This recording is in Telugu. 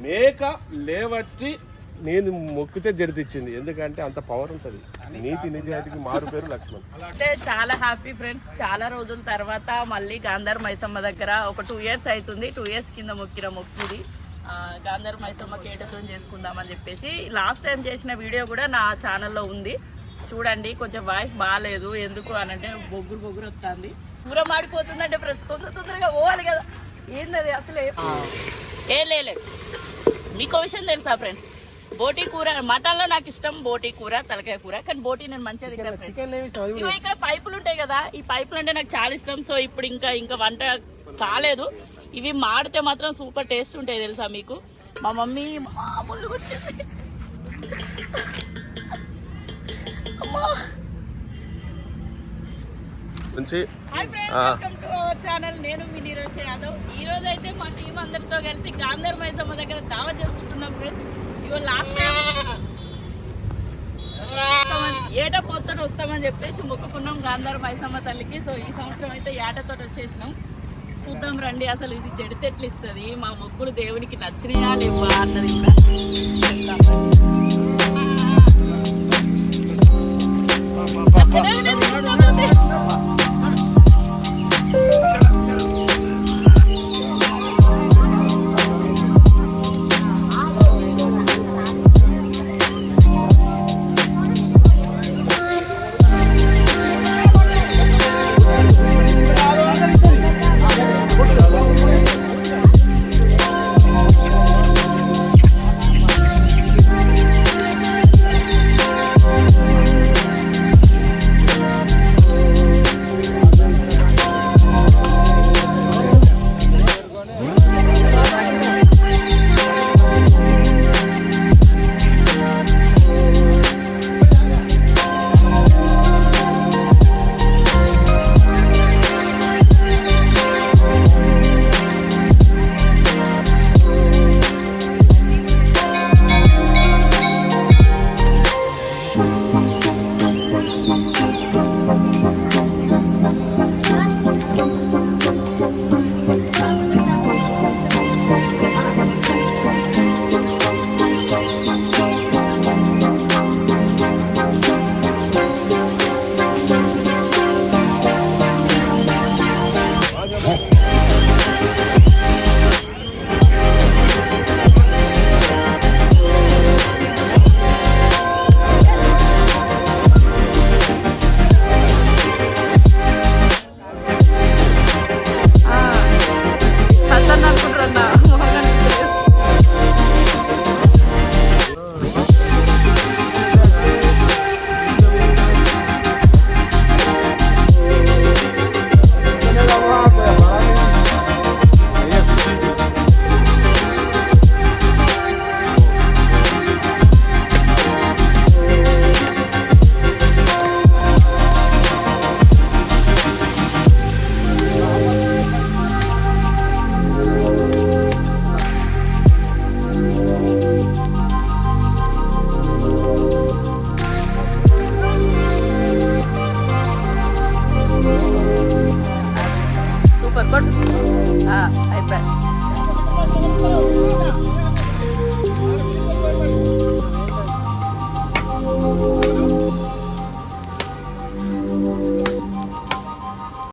మేక లేవచ్చి నేను మొక్కితే జడితిచ్చింది, ఎందుకంటే అంత పవర్ ఉంటుంది. నీతి నిజాయితీకి మారు పేరు లక్ష్మణ్. అంటే చాలా హ్యాపీ ఫ్రెండ్స్. చాలా రోజుల తర్వాత మళ్ళీ గాంధార్ మైసమ్మ దగ్గర ఒక 2 years అవుతుంది. 2 years కింద మొక్కిది గాంధార్ మైసమ్మ కేటతో చేసుకుందామని చెప్పేసి. లాస్ట్ టైం చేసిన వీడియో కూడా నా ఛానల్లో ఉంది, చూడండి. కొంచెం వాయిస్ బాగాలేదు, ఎందుకు అనంటే బొగ్గురు వస్తుంది, కూర మాడిపోతుందంటే ప్రెస్ తొందరగా పోవాలి కదా. ఏంది అసలు ఏం లేదు. మీకు విషయం తెలుసా ఫ్రెండ్స్, బోటీ కూర మటన్లో నాకు ఇష్టం, బోటీ కూర తలకాయ కూర. కానీ బోటీ నేను మంచిగా తింటాను. ఇక్కడ పైపులు ఉంటాయి కదా, ఈ పైపులు అంటే నాకు చాలా ఇష్టం. సో ఇప్పుడు ఇంకా వంట కాలేదు. ఇవి మాడితే మాత్రం సూపర్ టేస్ట్ ఉంటాయి తెలుసా మీకు. మా మమ్మీ మామూలుగా వచ్చేసి ఛానల్, నేను మీ నీరజ్ యాదవ్. ఈ రోజు అయితే మా టీం అందరితో కలిసి గాంధార్ మైసమ్మ దగ్గర దావా చేసుకుంటున్నాం ఫ్రెండ్స్. ఇగో లాస్ట్ టైం ఏట పొత్తున వస్తామని చెప్పేసి మొక్కుకున్నాం గాంధార్ మైసమ్మ తల్లికి. సో ఈ సంవత్సరం అయితే ఏటతో వచ్చేసినాం. చూద్దాం రండి అసలు ఇది చెడితే ఎట్లా ఇస్తుంది, మా మొక్కులు దేవునికి నచ్చినాయా లేవా అన్నది అయిపోయి